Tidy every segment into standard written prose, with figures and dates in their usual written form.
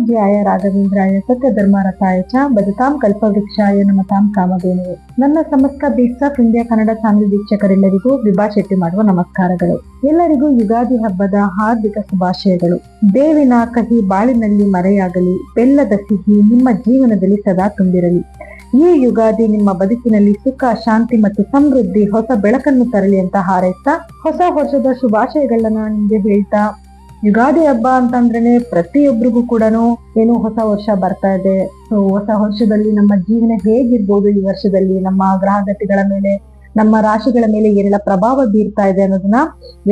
ಪೂಜ್ಯಾಯ ರಾಘವೇಂದ್ರಾಯ ಸತ್ಯಧರ್ಮರತಾಯ ಚ ಭಜತಾಂ ಕಲ್ಪವೃಕ್ಷಾಯ ನಮತಾಂ ಕಾಮಧೇನುವೆ. ನನ್ನ ಸಮಸ್ತ beats of India Kannada channel ವೀಕ್ಷಕರೆಲ್ಲರಿಗೂ ವಿಭಾ ಶೆಟ್ಟಿ ಮಾಡುವ ನಮಸ್ಕಾರಗಳು. ಎಲ್ಲರಿಗೂ ಯುಗಾದಿ ಹಬ್ಬದ ಹಾರ್ದಿಕ ಶುಭಾಶಯಗಳು. ಬೇವಿನ ಕಹಿ ಬಾಳಿನಲ್ಲಿ ಮರೆಯಾಗಲಿ, ಬೆಲ್ಲದ ಸಿಹಿ ನಿಮ್ಮ ಜೀವನದಲ್ಲಿ ಸದಾ ತುಂಬಿರಲಿ. ಈ ಯುಗಾದಿ ನಿಮ್ಮ ಬದುಕಿನಲ್ಲಿ ಸುಖ, ಶಾಂತಿ ಮತ್ತು ಸಮೃದ್ಧಿ, ಹೊಸ ಬೆಳಕನ್ನು ತರಲಿ ಅಂತ ಹಾರೈಸ್ತಾ ಹೊಸ ವರ್ಷದ ಶುಭಾಶಯಗಳನ್ನ ನಿಮ್ಗೆ ಹೇಳ್ತಾ, ಯುಗಾದಿ ಹಬ್ಬ ಅಂತಂದ್ರೇನೆ ಪ್ರತಿಯೊಬ್ಬರಿಗೂ ಕೂಡ ಏನೋ ಹೊಸ ವರ್ಷ ಬರ್ತಾ ಇದೆ. ಸೊ ಹೊಸ ವರ್ಷದಲ್ಲಿ ನಮ್ಮ ಜೀವನ ಹೇಗಿರ್ಬೋದು, ಈ ವರ್ಷದಲ್ಲಿ ನಮ್ಮ ಗ್ರಹಗತಿಗಳ ಮೇಲೆ, ನಮ್ಮ ರಾಶಿಗಳ ಮೇಲೆ ಏನೆಲ್ಲ ಪ್ರಭಾವ ಬೀರ್ತಾ ಇದೆ ಅನ್ನೋದನ್ನ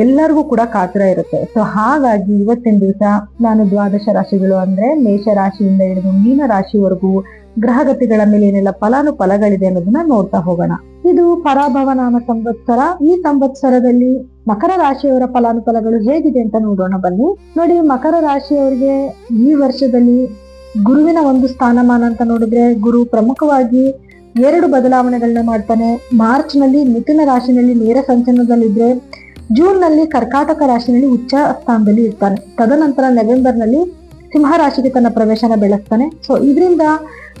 ಎಲ್ಲರಿಗೂ ಕೂಡ ಕಾತರ ಇರುತ್ತೆ. ಸೊ ಹಾಗಾಗಿ ಇವತ್ತಿನ ದಿವಸ ನಾನು ದ್ವಾದಶ ರಾಶಿಗಳು ಅಂದ್ರೆ ಮೇಷ ರಾಶಿಯಿಂದ ಹಿಡಿದು ಮೀನ ರಾಶಿವರೆಗೂ ಗ್ರಹಗತಿಗಳ ಮೇಲೆ ಏನೆಲ್ಲ ಫಲಾನುಫಲಗಳಿದೆ ಅನ್ನೋದನ್ನ ನೋಡ್ತಾ ಹೋಗೋಣ. ಇದು ಪರಾಭವ ನಾಮ ಸಂವತ್ಸರ. ಈ ಸಂವತ್ಸರದಲ್ಲಿ ಮಕರ ರಾಶಿಯವರ ಫಲಾನುಫಲಗಳು ಹೇಗಿದೆ ಅಂತ ನೋಡೋಣ ಬನ್ನಿ. ನೋಡಿ, ಮಕರ ರಾಶಿಯವರಿಗೆ ಈ ವರ್ಷದಲ್ಲಿ ಗುರುವಿನ ಒಂದು ಸ್ಥಾನಮಾನ ಅಂತ ನೋಡಿದ್ರೆ, ಗುರು ಪ್ರಮುಖವಾಗಿ 2 ಬದಲಾವಣೆಗಳನ್ನ ಮಾಡ್ತಾನೆ. ಮಾರ್ಚ್ ನಲ್ಲಿ ಮಿಥುನ ರಾಶಿನಲ್ಲಿ ನೇರ ಸಂಚಲನದಲ್ಲಿದ್ರೆ, ಜೂನ್ ನಲ್ಲಿ ಕರ್ಕಾಟಕ ರಾಶಿನಲ್ಲಿ ಉಚ್ಚ ಸ್ಥಾನದಲ್ಲಿ ಇರ್ತಾನೆ. ತದನಂತರ ನವೆಂಬರ್ ನಲ್ಲಿ ಸಿಂಹ ರಾಶಿಗೆ ತನ್ನ ಪ್ರವೇಶನ ಬೆಳೆಸ್ತಾನೆ. ಸೊ ಇದರಿಂದ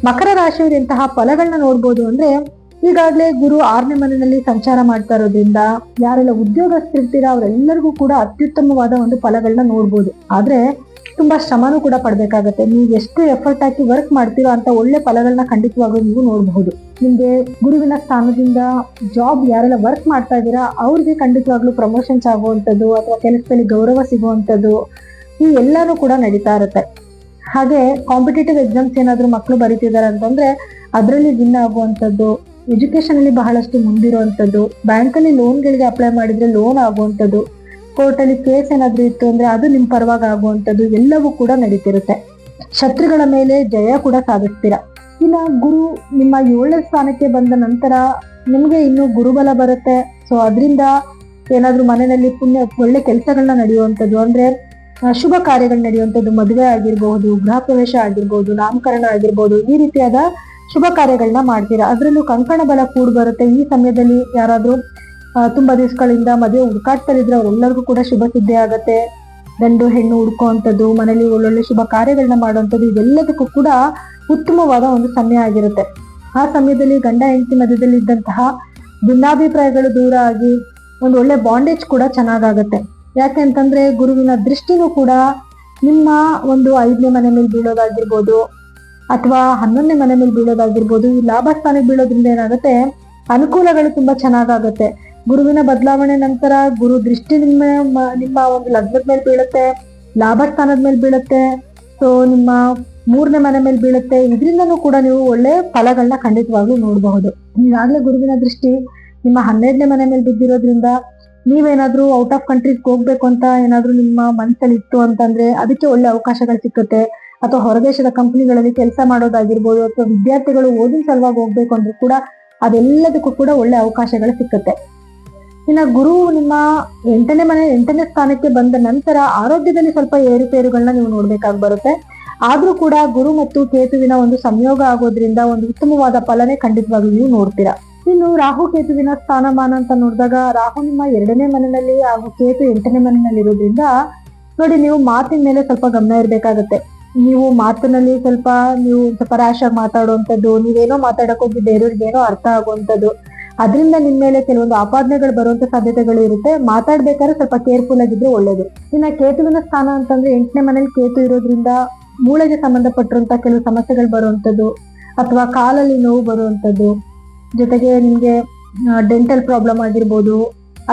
ಮಕರ ರಾಶಿಯವರು ಎಂತಹ ಫಲಗಳನ್ನ ನೋಡ್ಬೋದು ಅಂದ್ರೆ, ಈಗಾಗಲೇ ಗುರು 6ನೇ ಮನೆಯಲ್ಲಿ ಸಂಚಾರ ಮಾಡ್ತಾ ಇರೋದ್ರಿಂದ ಯಾರೆಲ್ಲ ಉದ್ಯೋಗಸ್ಥರಿರ್ತೀರಾ ಅವರೆಲ್ಲರಿಗೂ ಕೂಡ ಅತ್ಯುತ್ತಮವಾದ ಒಂದು ಫಲಗಳನ್ನ ನೋಡ್ಬೋದು. ಆದ್ರೆ ತುಂಬಾ ಶ್ರಮನೂ ಕೂಡ ಪಡ್ಬೇಕಾಗತ್ತೆ. ನೀವು ಎಷ್ಟು ಎಫರ್ಟ್ ಹಾಕಿ ವರ್ಕ್ ಮಾಡ್ತೀರೋ ಅಂತ ಒಳ್ಳೆ ಫಲಗಳನ್ನ ಖಂಡಿತವಾಗ್ಲೂ ನೀವು ನೋಡಬಹುದು. ನಿಮ್ಗೆ ಗುರುವಿನ ಸ್ಥಾನದಿಂದ ಜಾಬ್ ಯಾರೆಲ್ಲ ವರ್ಕ್ ಮಾಡ್ತಾ ಇದ್ದೀರಾ ಅವ್ರಿಗೆ ಖಂಡಿತವಾಗ್ಲೂ ಪ್ರಮೋಷನ್ಸ್ ಆಗುವಂಥದ್ದು ಅಥವಾ ಕೆಲಸದಲ್ಲಿ ಗೌರವ ಸಿಗುವಂಥದ್ದು ಈ ಎಲ್ಲಾನು ಕೂಡ ನಡೀತಾ ಇರುತ್ತೆ. ಹಾಗೆ ಕಾಂಪಿಟೇಟಿವ್ ಎಕ್ಸಾಮ್ಸ್ ಏನಾದ್ರು ಮಕ್ಕಳು ಬರೀತಿದ್ದಾರೆ ಅಂತಂದ್ರೆ ಅದರಲ್ಲಿ ವಿನ್ ಆಗುವಂಥದ್ದು, ಎಜುಕೇಶನ್ ಅಲ್ಲಿ ಬಹಳಷ್ಟು ಮುಂದಿರುವಂಥದ್ದು, ಬ್ಯಾಂಕಲ್ಲಿ ಲೋನ್ಗಳಿಗೆ ಅಪ್ಲೈ ಮಾಡಿದ್ರೆ ಲೋನ್ ಆಗುವಂಥದ್ದು, ಕೋರ್ಟಲ್ಲಿ ಕೇಸ್ ಏನಾದ್ರು ಇತ್ತು ಅಂದ್ರೆ ಅದು ನಿಮ್ ಪರವಾಗಿ ಆಗುವಂಥದ್ದು ಎಲ್ಲವೂ ಕೂಡ ನಡೀತಿರುತ್ತೆ. ಶತ್ರುಗಳ ಮೇಲೆ ಜಯ ಕೂಡ ಸಾಧಿಸ್ತೀರಾ. ಇನ್ನ ಗುರು ನಿಮ್ಮ 7ನೇ ಸ್ಥಾನಕ್ಕೆ ಬಂದ ನಂತರ ನಿಮ್ಗೆ ಇನ್ನು ಗುರುಬಲ ಬರುತ್ತೆ. ಸೊ ಅದರಿಂದ ಏನಾದ್ರು ಮನೆಯಲ್ಲಿ ಒಳ್ಳೆ ಕೆಲಸಗಳನ್ನ ನಡೆಯುವಂಥದ್ದು ಅಂದ್ರೆ ಶುಭ ಕಾರ್ಯಗಳು ನಡೆಯುವಂಥದ್ದು, ಮದುವೆ ಆಗಿರ್ಬಹುದು, ಗೃಹ ಪ್ರವೇಶ ಆಗಿರ್ಬೋದು, ನಾಮಕರಣ ಆಗಿರ್ಬೋದು, ಈ ರೀತಿಯಾದ ಶುಭ ಕಾರ್ಯಗಳನ್ನ ಮಾಡ್ತೀರಾ. ಅದ್ರಲ್ಲೂ ಕಂಕಣ ಬಲ ಕೂಡ್ ಬರುತ್ತೆ. ಈ ಸಮಯದಲ್ಲಿ ಯಾರಾದ್ರೂ ತುಂಬಾ ದಿವಸಗಳಿಂದ ಮದುವೆ ಹುಡುಕಾಡ್ತಲಿದ್ರೆ ಅವರೆಲ್ಲರಿಗೂ ಕೂಡ ಶುಭ ಸುದ್ದಿ ಆಗತ್ತೆ. ಗಂಡು ಹೆಣ್ಣು ಹುಡ್ಕುವಂಥದ್ದು, ಮನೇಲಿ ಒಳ್ಳೊಳ್ಳೆ ಶುಭ ಕಾರ್ಯಗಳನ್ನ ಮಾಡುವಂಥದ್ದು ಇದೆಲ್ಲದಕ್ಕೂ ಕೂಡ ಉತ್ತಮವಾದ ಒಂದು ಸಮಯ ಆಗಿರುತ್ತೆ. ಆ ಸಮಯದಲ್ಲಿ ಗಂಡ ಹೆಂಡತಿ ಮಧ್ಯದಲ್ಲಿ ಇದ್ದಂತಹ ಭಿನ್ನಾಭಿಪ್ರಾಯಗಳು ದೂರ ಆಗಿ ಒಂದು ಒಳ್ಳೆ ಬಾಂಡೇಜ್ ಕೂಡ ಚೆನ್ನಾಗಾಗತ್ತೆ. ಯಾಕೆ ಅಂತಂದ್ರೆ ಗುರುವಿನ ದೃಷ್ಟಿನೂ ಕೂಡ ನಿಮ್ಮ ಒಂದು 5ನೇ ಮನೆ ಮೇಲೆ ಬೀಳೋದಾಗಿರ್ಬೋದು ಅಥವಾ 11ನೇ ಮನೆ ಮೇಲೆ ಬೀಳೋದಾಗಿರ್ಬೋದು, ಈ ಲಾಭ ಸ್ಥಾನಕ್ಕೆ ಬೀಳೋದ್ರಿಂದ ಏನಾಗುತ್ತೆ, ಅನುಕೂಲಗಳು ತುಂಬಾ ಚೆನ್ನಾಗಾಗತ್ತೆ. ಗುರುವಿನ ಬದಲಾವಣೆ ನಂತರ ಗುರು ದೃಷ್ಟಿ ನಿಮ್ಮ ಒಂದು ಲಗ್ನದ ಮೇಲೆ ಬೀಳುತ್ತೆ, ಲಾಭ ಸ್ಥಾನದ ಮೇಲೆ ಬೀಳುತ್ತೆ, ಸೊ ನಿಮ್ಮ 3ನೇ ಮನೆ ಮೇಲೆ ಬೀಳುತ್ತೆ. ಇದರಿಂದನೂ ಕೂಡ ನೀವು ಒಳ್ಳೆ ಫಲಗಳನ್ನ ಖಂಡಿತವಾಗ್ಲೂ ನೋಡಬಹುದು. ಈಗಾಗಲೇ ಗುರುವಿನ ದೃಷ್ಟಿ ನಿಮ್ಮ 12ನೇ ಮನೆ ಮೇಲೆ ಬಿದ್ದಿರೋದ್ರಿಂದ ನೀವೇನಾದ್ರೂ ಔಟ್ ಆಫ್ ಕಂಟ್ರೀಸ್ ಹೋಗ್ಬೇಕು ಅಂತ ಏನಾದ್ರೂ ನಿಮ್ಮ ಮನಸ್ಸಲ್ಲಿ ಇತ್ತು ಅಂತಂದ್ರೆ ಅದಕ್ಕೆ ಒಳ್ಳೆ ಅವಕಾಶಗಳು ಸಿಕ್ಕುತ್ತೆ. ಅಥವಾ ಹೊರದೇಶದ ಕಂಪನಿಗಳಲ್ಲಿ ಕೆಲಸ ಮಾಡೋದಾಗಿರ್ಬೋದು, ಅಥವಾ ವಿದ್ಯಾರ್ಥಿಗಳು ಓದಿನ ಸಲುವಾಗಿ ಹೋಗ್ಬೇಕು ಅಂದ್ರೂ ಕೂಡ ಅದೆಲ್ಲದಕ್ಕೂ ಕೂಡ ಒಳ್ಳೆ ಅವಕಾಶಗಳು ಸಿಕ್ಕುತ್ತೆ. ಇನ್ನ ಗುರು ನಿಮ್ಮ 8ನೇ ಸ್ಥಾನಕ್ಕೆ ಬಂದ ನಂತರ ಆರೋಗ್ಯದಲ್ಲಿ ಸ್ವಲ್ಪ ಏರುಪೇರುಗಳನ್ನ ನೀವು ನೋಡ್ಬೇಕಾಗಿ ಬರುತ್ತೆ. ಆದ್ರೂ ಕೂಡ ಗುರು ಮತ್ತು ಕೇತುವಿನ ಒಂದು ಸಂಯೋಗ ಆಗೋದ್ರಿಂದ ಒಂದು ಉತ್ತಮವಾದ ಫಲನೇ ಖಂಡಿತವಾಗ್ಲೂ ನೀವು ನೋಡ್ತೀರಾ. ಇನ್ನು ರಾಹು ಕೇತುವಿನ ಸ್ಥಾನಮಾನ ಅಂತ ನೋಡಿದಾಗ, ರಾಹು ನಿಮ್ಮ 2ನೇ ಮನೆಯಲ್ಲಿ ಹಾಗೂ ಕೇತು 8ನೇ ಮನೆಯಲ್ಲಿ ಇರೋದ್ರಿಂದ ನೋಡಿ, ನೀವು ಮಾತಿನ ಮೇಲೆ ಸ್ವಲ್ಪ ಗಮನ ಇರ್ಬೇಕಾಗತ್ತೆ. ನೀವು ಮಾತಿನಲ್ಲಿ ಸ್ವಲ್ಪ ರ್ಯಾಶ್ ಆಗಿ ಮಾತಾಡುವಂಥದ್ದು, ನೀವೇನೋ ಮಾತಾಡಕ್ ಹೋಗಿ ಬೇರೆಯವ್ರಿಗೆ ಏನೋ ಅರ್ಥ ಆಗುವಂಥದ್ದು, ಅದರಿಂದ ನಿಮ್ ಮೇಲೆ ಕೆಲವೊಂದು ಆಪಾದನೆಗಳು ಬರುವಂತ ಸಾಧ್ಯತೆಗಳು ಇರುತ್ತೆ. ಮಾತಾಡ್ಬೇಕಾದ್ರೆ ಸ್ವಲ್ಪ ಕೇರ್ಫುಲ್ ಆಗಿದ್ರೆ ಒಳ್ಳೇದು. ಇನ್ನ ಕೇತುವಿನ ಸ್ಥಾನ ಅಂತಂದ್ರೆ 8ನೇ ಮನೇಲಿ ಕೇತು ಇರೋದ್ರಿಂದ ಮೂಳೆಗೆ ಸಂಬಂಧಪಟ್ಟಿರುವಂತ ಕೆಲವು ಸಮಸ್ಯೆಗಳು ಬರುವಂಥದ್ದು, ಅಥವಾ ಕಾಲಲ್ಲಿ ನೋವು ಬರುವಂಥದ್ದು, ಜೊತೆಗೆ ನಿಮ್ಗೆ ಡೆಂಟಲ್ ಪ್ರಾಬ್ಲಮ್ ಆಗಿರ್ಬೋದು,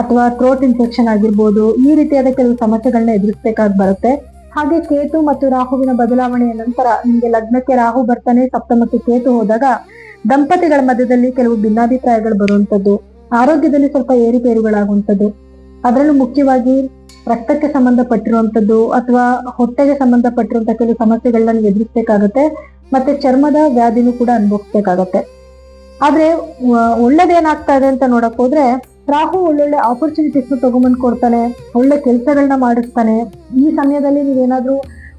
ಅಥವಾ ಥ್ರೋಟ್ ಇನ್ಫೆಕ್ಷನ್ ಆಗಿರ್ಬೋದು, ಈ ರೀತಿಯಾದ ಕೆಲವು ಸಮಸ್ಯೆಗಳನ್ನ ಎದುರಿಸಬೇಕಾಗಿ ಬರುತ್ತೆ. ಹಾಗೆ ಕೇತು ಮತ್ತು ರಾಹುವಿನ ಬದಲಾವಣೆಯ ನಂತರ ನಿಮ್ಗೆ ಲಗ್ನಕ್ಕೆ ರಾಹು ಬರ್ತಾನೆ, ಸಪ್ತಮಕ್ಕೆ ಕೇತು ಹೋದಾಗ ದಂಪತಿಗಳ ಮಧ್ಯದಲ್ಲಿ ಕೆಲವು ಭಿನ್ನಾಭಿಪ್ರಾಯಗಳು ಬರುವಂಥದ್ದು, ಆರೋಗ್ಯದಲ್ಲಿ ಸ್ವಲ್ಪ ಏರುಪೇರುಗಳಾಗುವಂಥದ್ದು, ಅದರಲ್ಲೂ ಮುಖ್ಯವಾಗಿ ರಕ್ತಕ್ಕೆ ಸಂಬಂಧಪಟ್ಟಿರುವಂಥದ್ದು ಅಥವಾ ಹೊಟ್ಟೆಗೆ ಸಂಬಂಧಪಟ್ಟಿರುವಂತ ಕೆಲವು ಸಮಸ್ಯೆಗಳನ್ನ ನೀವು ಎದುರಿಸಬೇಕಾಗತ್ತೆ. ಮತ್ತೆ ಚರ್ಮದ ವ್ಯಾಧಿನೂ ಕೂಡ ಅನುಭವಿಸ್ಬೇಕಾಗತ್ತೆ. ಆದ್ರೆ ಒಳ್ಳೇದೇನಾಗ್ತಾ ಇದೆ ಅಂತ ನೋಡಕ್ ಹೋದ್ರೆ, ರಾಹು ಒಳ್ಳೊಳ್ಳೆ ಆಪರ್ಚುನಿಟೀಸ್ ತಗೊಂಬಂದ್ ಕೊಡ್ತಾನೆ, ಒಳ್ಳೆ ಕೆಲಸಗಳನ್ನ ಮಾಡಿಸ್ತಾನೆ. ಈ ಸಮಯದಲ್ಲಿ ನೀವೇನಾದ್ರೂ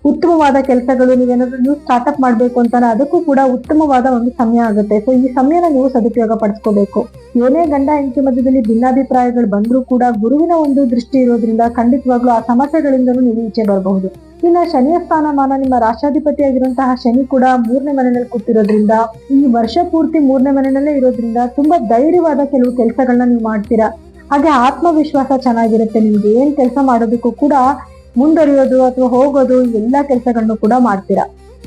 ಉತ್ತಮವಾದ ಕೆಲಸಗಳು, ನೀವೇನಾದ್ರೂ ನ್ಯೂ ಸ್ಟಾರ್ಟ್ಅಪ್ ಮಾಡ್ಬೇಕು ಅಂತಾನೆ ಅದಕ್ಕೂ ಕೂಡ ಉತ್ತಮವಾದ ಒಂದು ಸಮಯ ಆಗುತ್ತೆ. ಸೊ ಈ ಸಮಯನ ನೀವು ಸದುಪಯೋಗ ಪಡಿಸ್ಕೋಬೇಕು. ಏನೇ ಗಂಡ ಹೆಂಡತಿ ಮಧ್ಯದಲ್ಲಿ ಭಿನ್ನಾಭಿಪ್ರಾಯಗಳು ಬಂದ್ರೂ ಕೂಡ ಗುರುವಿನ ಒಂದು ದೃಷ್ಟಿ ಇರೋದ್ರಿಂದ ಖಂಡಿತವಾಗ್ಲೂ ಆ ಸಮಸ್ಯೆಗಳಿಂದಲೂ ನೀವು ಈಚೆ ಬರಬಹುದು. ಇನ್ನ ಶನಿಯ ಸ್ಥಾನಮಾನ, ನಿಮ್ಮ ರಾಶಾಧಿಪತಿಯಾಗಿರುವಂತಹ ಶನಿ ಕೂಡ 3ನೇ ಮನೆಯಲ್ಲಿ ಕೂತಿರೋದ್ರಿಂದ, ಈ ವರ್ಷ ಪೂರ್ತಿ 3ನೇ ಮನೆಯಲ್ಲೇ ಇರೋದ್ರಿಂದ ತುಂಬಾ ಧೈರ್ಯವಾದ ಕೆಲವು ಕೆಲಸಗಳನ್ನ ನೀವು ಮಾಡ್ತೀರಾ. ಹಾಗೆ ಆತ್ಮವಿಶ್ವಾಸ ಚೆನ್ನಾಗಿರುತ್ತೆ. ನಿಮ್ಗೆ ಏನ್ ಕೆಲಸ ಮಾಡೋದಕ್ಕೂ ಕೂಡ ಮುಂದುವರಿಯೋದು ಅಥವಾ ಹೋಗೋದು ಎಲ್ಲಾ ಕೆಲಸಗಳನ್ನು ಕೂಡ ಮಾಡ್ತೀರಾ.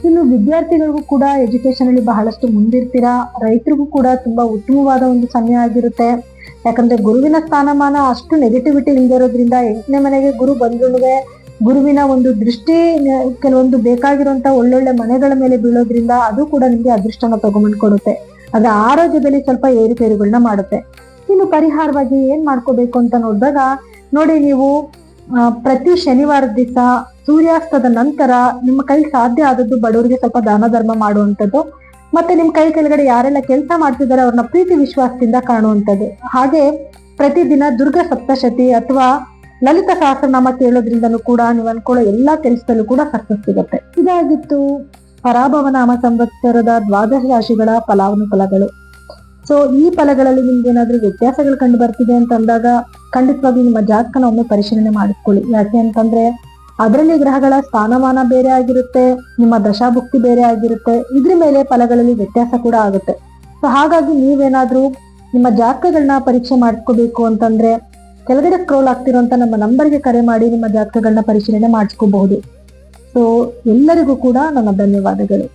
ಇನ್ನು ವಿದ್ಯಾರ್ಥಿಗಳಿಗೂ ಕೂಡ ಎಜುಕೇಶನ್ ಅಲ್ಲಿ ಬಹಳಷ್ಟು ಮುಂದಿರ್ತೀರಾ. ರೈತರಿಗೂ ಕೂಡ ತುಂಬಾ ಉತ್ತಮವಾದ ಒಂದು ಸಮಯ ಆಗಿರುತ್ತೆ. ಯಾಕಂದ್ರೆ ಗುರುವಿನ ಸ್ಥಾನಮಾನ ಅಷ್ಟು ನೆಗೆಟಿವಿಟಿ ಇಲ್ದಿರೋದ್ರಿಂದ 8ನೇ ಮನೆಗೆ ಗುರು ಬಂದ್ರೂ ಗುರುವಿನ ಒಂದು ದೃಷ್ಟಿ ಕೆಲವೊಂದು ಬೇಕಾಗಿರುವಂತ ಒಳ್ಳೊಳ್ಳೆ ಮನೆಗಳ ಮೇಲೆ ಬೀಳೋದ್ರಿಂದ ಅದು ಕೂಡ ನಿಮ್ಗೆ ಅದೃಷ್ಟನ ತಗೊಂಡ್ ಕೊಡುತ್ತೆ. ಆದ್ರೆ ಆರೋಗ್ಯದಲ್ಲಿ ಸ್ವಲ್ಪ ಏರುಪೇರುಗಳನ್ನ ಮಾಡುತ್ತೆ. ಇನ್ನು ಪರಿಹಾರವಾಗಿ ಏನ್ ಮಾಡ್ಕೋಬೇಕು ಅಂತ ನೋಡಿದಾಗ ನೋಡಿ, ನೀವು ಪ್ರತಿ ಶನಿವಾರದ ದಿವಸ ಸೂರ್ಯಾಸ್ತದ ನಂತರ ನಿಮ್ಮ ಕೈ ಸಾಧ್ಯ ಆದದ್ದು ಬಡವರಿಗೆ ಸ್ವಲ್ಪ ದಾನ ಧರ್ಮ ಮಾಡುವಂಥದ್ದು, ಮತ್ತೆ ನಿಮ್ ಕೈ ಕೆಳಗಡೆ ಯಾರೆಲ್ಲ ಕೆಲಸ ಮಾಡ್ತಿದ್ದಾರೆ ಅವ್ರನ್ನ ಪ್ರೀತಿ ವಿಶ್ವಾಸದಿಂದ ಕಾಣುವಂಥದ್ದು. ಹಾಗೆ ಪ್ರತಿದಿನ ದುರ್ಗಾ ಸಪ್ತಶತಿ ಅಥವಾ ಲಲಿತ ಸಹಸ್ರನಾಮ ಕೇಳೋದ್ರಿಂದನೂ ಕೂಡ ನೀವು ಅನ್ಕೊಳ್ಳೋ ಎಲ್ಲಾ ಕೆಲಸದಲ್ಲೂ ಕೂಡ ಸಕ್ಸಸ್ ಸಿಗುತ್ತೆ. ಇದಾಗಿತ್ತು ಪರಾಭವ ನಾಮ ಸಂವತ್ಸರದ 12 ರಾಶಿಗಳ ಫಲಾನುಫಲಗಳು. ಸೊ ಈ ಫಲಗಳಲ್ಲಿ ನಿಮ್ಗೆ ಏನಾದ್ರೂ ವ್ಯತ್ಯಾಸಗಳು ಕಂಡು ಬರ್ತಿದೆ ಅಂತ ಅಂದಾಗ ಖಂಡಿತವಾಗಿ ನಿಮ್ಮ ಜಾತಕನ ಒಮ್ಮೆ ಪರಿಶೀಲನೆ ಮಾಡಿಸ್ಕೊಳ್ಳಿ. ಯಾಕೆ ಅಂತಂದ್ರೆ ಅದರಲ್ಲಿ ಗ್ರಹಗಳ ಸ್ಥಾನಮಾನ ಬೇರೆ ಆಗಿರುತ್ತೆ, ನಿಮ್ಮ ದಶಾಭುಕ್ತಿ ಬೇರೆ ಆಗಿರುತ್ತೆ, ಇದ್ರ ಮೇಲೆ ಫಲಗಳಲ್ಲಿ ವ್ಯತ್ಯಾಸ ಕೂಡ ಆಗುತ್ತೆ. ಸೊ ಹಾಗಾಗಿ ನೀವೇನಾದ್ರೂ ನಿಮ್ಮ ಜಾತಕಗಳನ್ನ ಪರೀಕ್ಷೆ ಮಾಡಿಸ್ಕೋಬೇಕು ಅಂತಂದ್ರೆ ಕೆಳಗಡೆ ಸ್ಕ್ರೋಲ್ ಆಗ್ತಿರುವಂತ ನಮ್ಮ ನಂಬರ್ಗೆ ಕರೆ ಮಾಡಿ ನಿಮ್ಮ ಜಾತಕಗಳನ್ನ ಪರಿಶೀಲನೆ ಮಾಡಿಸ್ಕೋಬಹುದು. ಸೊ ಎಲ್ಲರಿಗೂ ಕೂಡ ನನ್ನ ಧನ್ಯವಾದಗಳು.